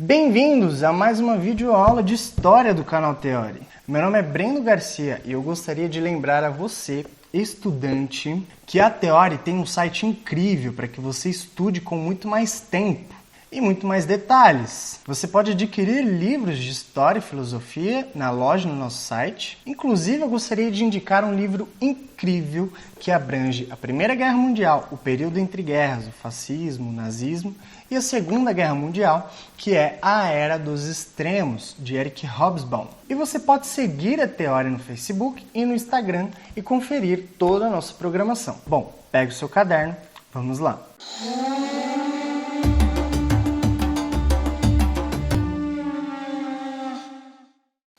Bem-vindos a mais uma videoaula de História do canal Theory. Meu nome é Brendo Garcia e eu gostaria de lembrar a você, estudante, que a Theory tem um site incrível para que você estude com muito mais tempo e muito mais detalhes. Você pode adquirir livros de História e Filosofia na loja no nosso site. Inclusive, eu gostaria de indicar um livro incrível que abrange a Primeira Guerra Mundial, o período entre guerras, o fascismo, o nazismo, e a Segunda Guerra Mundial, que é A Era dos Extremos, de Eric Hobsbawm. E você pode seguir a Theory no Facebook e no Instagram e conferir toda a nossa programação. Bom, pegue o seu caderno, vamos lá.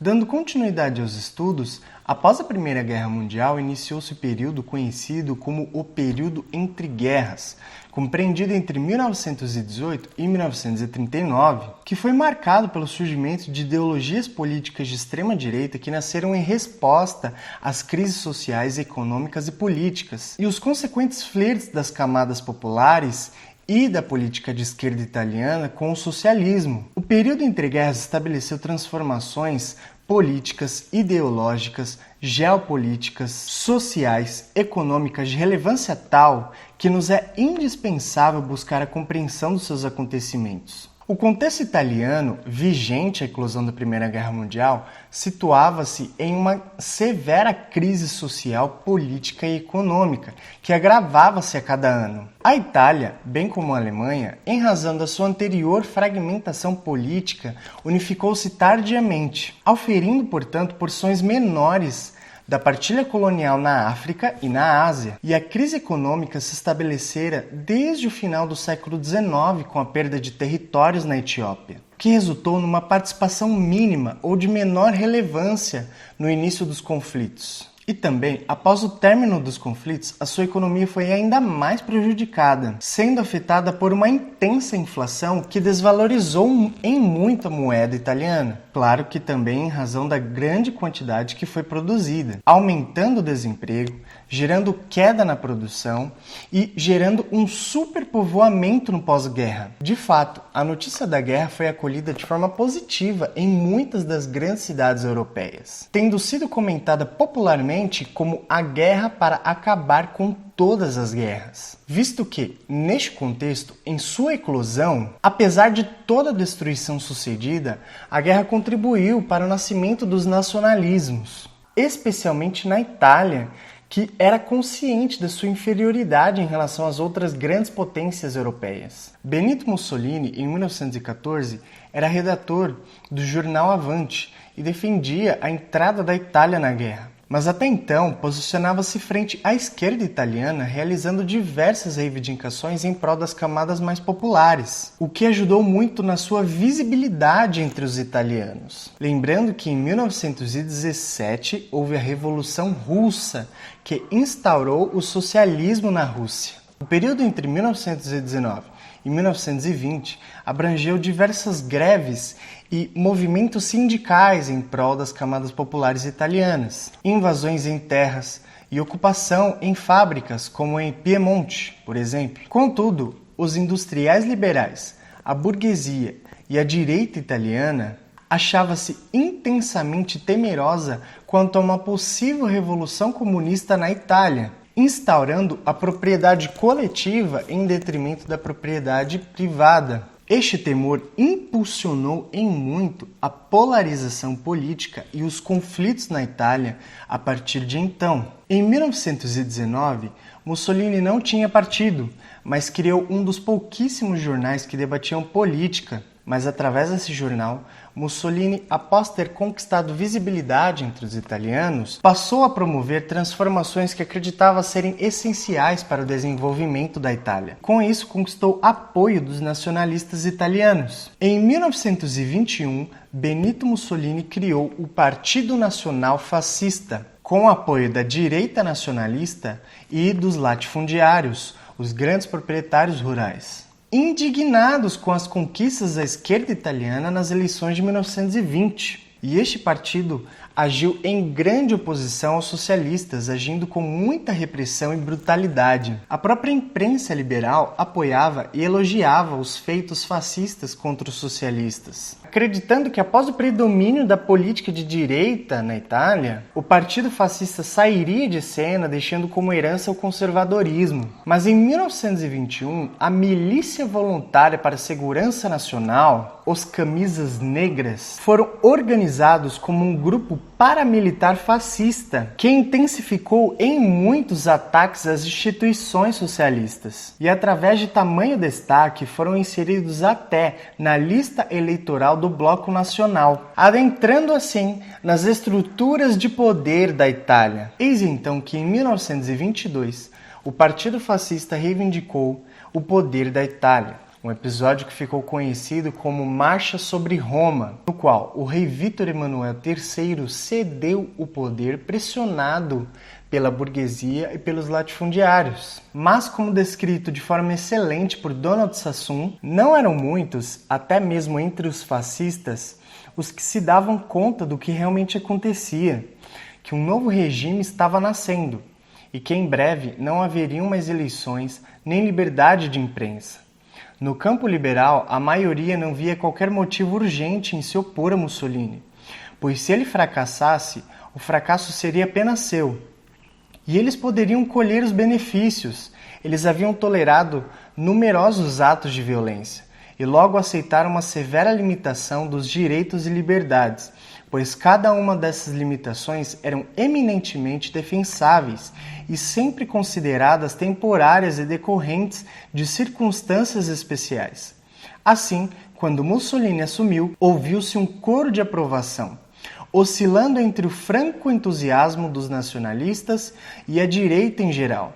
Dando continuidade aos estudos, após a Primeira Guerra Mundial, iniciou-se o período conhecido como o período entre guerras, compreendido entre 1918 e 1939, que foi marcado pelo surgimento de ideologias políticas de extrema-direita que nasceram em resposta às crises sociais, econômicas e políticas, e os consequentes flertes das camadas populares e da política de esquerda italiana com o socialismo. O período entre guerras estabeleceu transformações políticas, ideológicas, geopolíticas, sociais, econômicas de relevância tal que nos é indispensável buscar a compreensão dos seus acontecimentos. O contexto italiano, vigente à eclosão da Primeira Guerra Mundial, situava-se em uma severa crise social, política e econômica, que agravava-se a cada ano. A Itália, bem como a Alemanha, em razão da sua anterior fragmentação política, unificou-se tardiamente, auferindo, portanto, porções menores da partilha colonial na África e na Ásia, e a crise econômica se estabelecera desde o final do século XIX com a perda de territórios na Etiópia, que resultou numa participação mínima ou de menor relevância no início dos conflitos. E também, após o término dos conflitos, a sua economia foi ainda mais prejudicada, sendo afetada por uma intensa inflação que desvalorizou em muito a moeda italiana. Claro que também em razão da grande quantidade que foi produzida, aumentando o desemprego, gerando queda na produção e gerando um superpovoamento no pós-guerra. De fato, a notícia da guerra foi acolhida de forma positiva em muitas das grandes cidades europeias, tendo sido comentada popularmente como a guerra para acabar com todas as guerras, visto que, neste contexto, em sua eclosão, apesar de toda a destruição sucedida, a guerra contribuiu para o nascimento dos nacionalismos, especialmente na Itália, que era consciente da sua inferioridade em relação às outras grandes potências europeias. Benito Mussolini, em 1914, era redator do jornal Avanti e defendia a entrada da Itália na guerra. Mas até então, posicionava-se frente à esquerda italiana, realizando diversas reivindicações em prol das camadas mais populares, o que ajudou muito na sua visibilidade entre os italianos. Lembrando que em 1917 houve a Revolução Russa, que instaurou o socialismo na Rússia. O período entre 1919 e 1920 abrangeu diversas greves e movimentos sindicais em prol das camadas populares italianas, invasões em terras e ocupação em fábricas, como em Piemonte, por exemplo. Contudo, os industriais liberais, a burguesia e a direita italiana achava-se intensamente temerosa quanto a uma possível revolução comunista na Itália, instaurando a propriedade coletiva em detrimento da propriedade privada. Este temor impulsionou em muito a polarização política e os conflitos na Itália a partir de então. Em 1919, Mussolini não tinha partido, mas criou um dos pouquíssimos jornais que debatiam política. Mas através desse jornal, Mussolini, após ter conquistado visibilidade entre os italianos, passou a promover transformações que acreditava serem essenciais para o desenvolvimento da Itália. Com isso, conquistou apoio dos nacionalistas italianos. Em 1921, Benito Mussolini criou o Partido Nacional Fascista, com o apoio da direita nacionalista e dos latifundiários, os grandes proprietários rurais. Indignados com as conquistas da esquerda italiana nas eleições de 1920. E este partido agiu em grande oposição aos socialistas, agindo com muita repressão e brutalidade. A própria imprensa liberal apoiava e elogiava os feitos fascistas contra os socialistas, acreditando que após o predomínio da política de direita na Itália, o partido fascista sairia de cena, deixando como herança o conservadorismo. Mas em 1921, a Milícia Voluntária para a Segurança Nacional, os Camisas Negras, foram organizados como um grupo paramilitar fascista que intensificou em muitos ataques às instituições socialistas e, através de tamanho destaque, foram inseridos até na lista eleitoral do Bloco Nacional, adentrando assim nas estruturas de poder da Itália. Eis então que em 1922 o Partido Fascista reivindicou o poder da Itália. Um episódio que ficou conhecido como Marcha sobre Roma, no qual o rei Vítor Emanuel III cedeu o poder pressionado pela burguesia e pelos latifundiários. Mas, como descrito de forma excelente por Donald Sassoon, não eram muitos, até mesmo entre os fascistas, os que se davam conta do que realmente acontecia, que um novo regime estava nascendo e que em breve não haveriam mais eleições nem liberdade de imprensa. No campo liberal, a maioria não via qualquer motivo urgente em se opor a Mussolini, pois se ele fracassasse, o fracasso seria apenas seu. E eles poderiam colher os benefícios. Eles haviam tolerado numerosos atos de violência e logo aceitaram uma severa limitação dos direitos e liberdades, pois cada uma dessas limitações eram eminentemente defensáveis e sempre consideradas temporárias e decorrentes de circunstâncias especiais. Assim, quando Mussolini assumiu, ouviu-se um coro de aprovação, oscilando entre o franco entusiasmo dos nacionalistas e a direita em geral,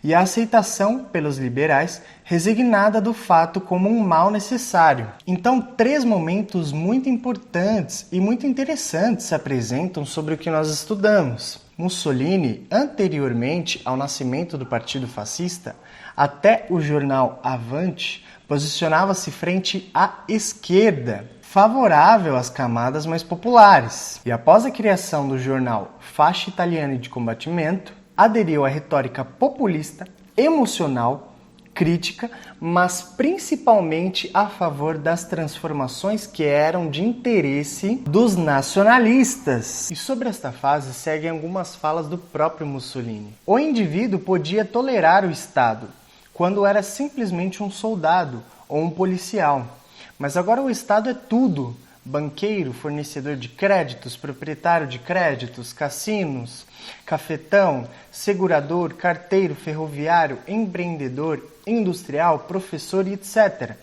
e a aceitação pelos liberais resignada do fato como um mal necessário. Então, três momentos muito importantes e muito interessantes se apresentam sobre o que nós estudamos. Mussolini, anteriormente ao nascimento do Partido Fascista, até o jornal Avanti, posicionava-se frente à esquerda, favorável às camadas mais populares. E após a criação do jornal Fasci Italiani di Combattimento, aderiu à retórica populista, emocional, crítica, mas principalmente a favor das transformações que eram de interesse dos nacionalistas. E sobre esta fase seguem algumas falas do próprio Mussolini. O indivíduo podia tolerar o Estado quando era simplesmente um soldado ou um policial, mas agora o Estado é tudo: banqueiro, fornecedor de créditos, proprietário de créditos, cassinos, cafetão, segurador, carteiro, ferroviário, empreendedor, industrial, professor e etc.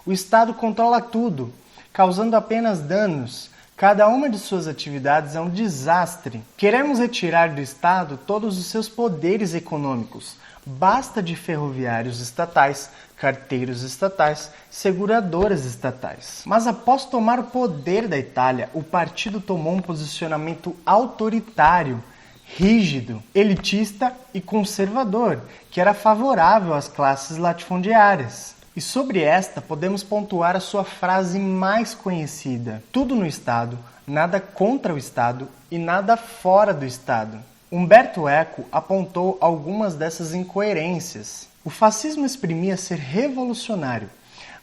O Estado controla tudo, causando apenas danos. Cada uma de suas atividades é um desastre. Queremos retirar do Estado todos os seus poderes econômicos. Basta de ferroviários estatais, carteiros estatais, seguradoras estatais. Mas após tomar o poder da Itália, o partido tomou um posicionamento autoritário, rígido, elitista e conservador, que era favorável às classes latifundiárias. E sobre esta podemos pontuar a sua frase mais conhecida: tudo no Estado, nada contra o Estado e nada fora do Estado. Umberto Eco apontou algumas dessas incoerências. O fascismo exprimia ser revolucionário,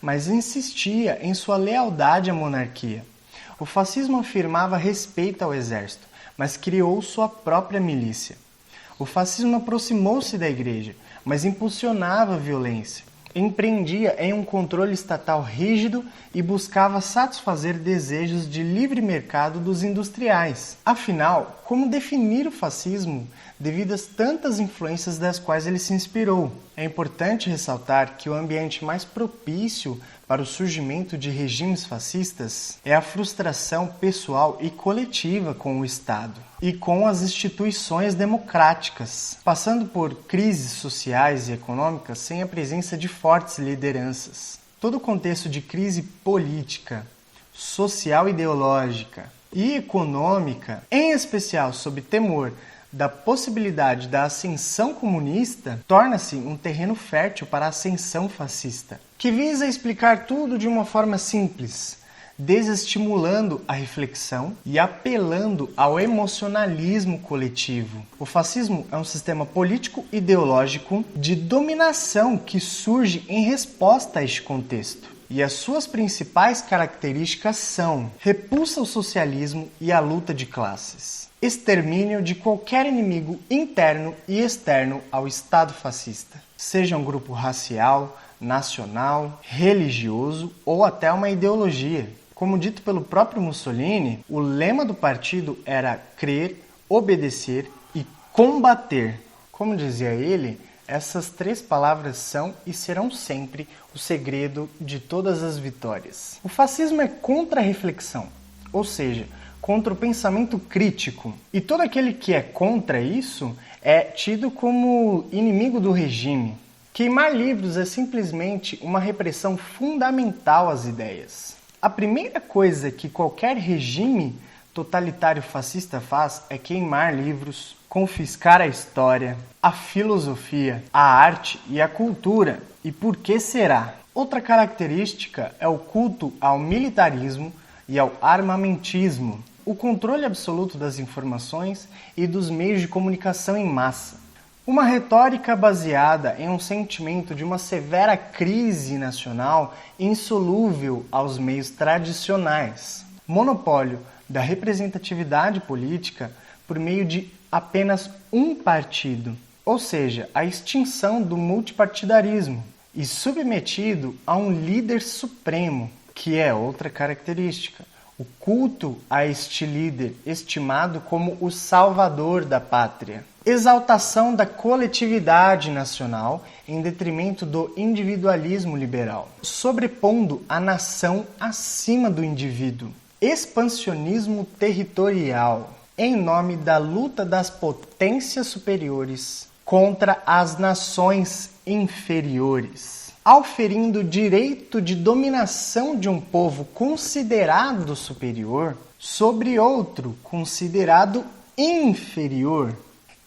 mas insistia em sua lealdade à monarquia. O fascismo afirmava respeito ao exército, mas criou sua própria milícia. O fascismo aproximou-se da igreja, mas impulsionava a violência. Empreendia em um controle estatal rígido e buscava satisfazer desejos de livre mercado dos industriais. Afinal, como definir o fascismo devido às tantas influências das quais ele se inspirou? É importante ressaltar que o ambiente mais propício para o surgimento de regimes fascistas é a frustração pessoal e coletiva com o Estado e com as instituições democráticas, passando por crises sociais e econômicas sem a presença de fortes lideranças. Todo o contexto de crise política, social e ideológica e econômica, em especial sob temor da possibilidade da ascensão comunista, torna-se um terreno fértil para a ascensão fascista, que visa explicar tudo de uma forma simples. desestimulando a reflexão e apelando ao emocionalismo coletivo. O fascismo é um sistema político-ideológico de dominação que surge em resposta a este contexto. E as suas principais características são repulsa ao socialismo e à luta de classes, extermínio de qualquer inimigo interno e externo ao Estado fascista, seja um grupo racial, nacional, religioso ou até uma ideologia. Como dito pelo próprio Mussolini, o lema do partido era crer, obedecer e combater. Como dizia ele, essas 3 palavras são e serão sempre o segredo de todas as vitórias. O fascismo é contra a reflexão, ou seja, contra o pensamento crítico. E todo aquele que é contra isso é tido como inimigo do regime. Queimar livros é simplesmente uma repressão fundamental às ideias. A primeira coisa que qualquer regime totalitário fascista faz é queimar livros, confiscar a história, a filosofia, a arte e a cultura. E por que será? Outra característica é o culto ao militarismo e ao armamentismo, o controle absoluto das informações e dos meios de comunicação em massa. Uma retórica baseada em um sentimento de uma severa crise nacional insolúvel aos meios tradicionais. Monopólio da representatividade política por meio de apenas um partido, ou seja, a extinção do multipartidarismo, e submetido a um líder supremo, que é outra característica. O culto a este líder, estimado como o salvador da pátria. Exaltação da coletividade nacional em detrimento do individualismo liberal, sobrepondo a nação acima do indivíduo. Expansionismo territorial, em nome da luta das potências superiores contra as nações inferiores, auferindo direito de dominação de um povo considerado superior sobre outro considerado inferior.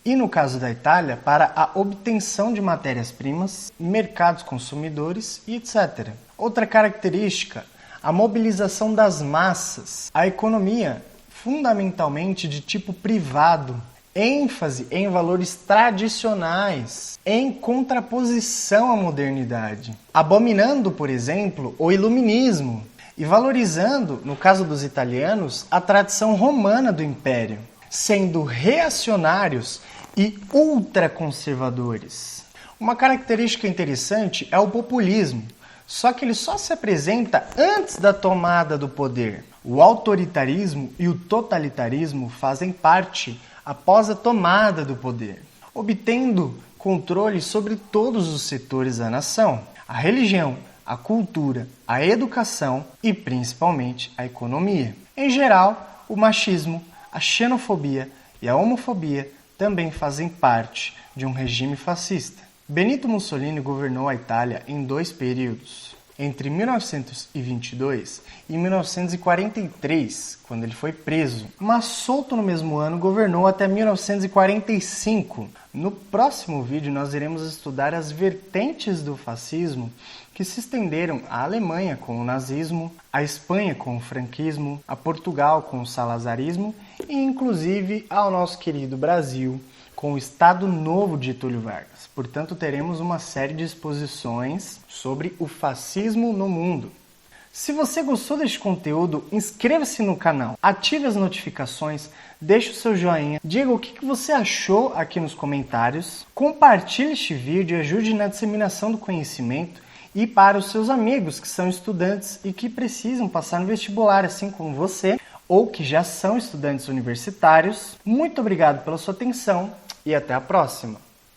E no caso da Itália, para a obtenção de matérias-primas, mercados consumidores e etc. Outra característica, a mobilização das massas, a economia, fundamentalmente de tipo privado, ênfase em valores tradicionais, em contraposição à modernidade, abominando, por exemplo, o iluminismo e valorizando, no caso dos italianos, a tradição romana do império, sendo reacionários e ultraconservadores. Uma característica interessante é o populismo, só que ele só se apresenta antes da tomada do poder. O autoritarismo e o totalitarismo fazem parte após a tomada do poder, obtendo controle sobre todos os setores da nação, a religião, a cultura, a educação e principalmente a economia. Em geral, o machismo, a xenofobia e a homofobia também fazem parte de um regime fascista. Benito Mussolini governou a Itália em 2 períodos, entre 1922 e 1943, quando ele foi preso, mas solto no mesmo ano, governou até 1945. No próximo vídeo nós iremos estudar as vertentes do fascismo que se estenderam à Alemanha com o nazismo, à Espanha com o franquismo, a Portugal com o salazarismo e inclusive ao nosso querido Brasil com o Estado Novo de Getúlio Vargas. Portanto, teremos uma série de exposições sobre o fascismo no mundo. Se você gostou deste conteúdo, inscreva-se no canal, ative as notificações, deixe o seu joinha, diga o que você achou aqui nos comentários, compartilhe este vídeo e ajude na disseminação do conhecimento e para os seus amigos que são estudantes e que precisam passar no vestibular, assim como você, ou que já são estudantes universitários. Muito obrigado pela sua atenção e até a próxima!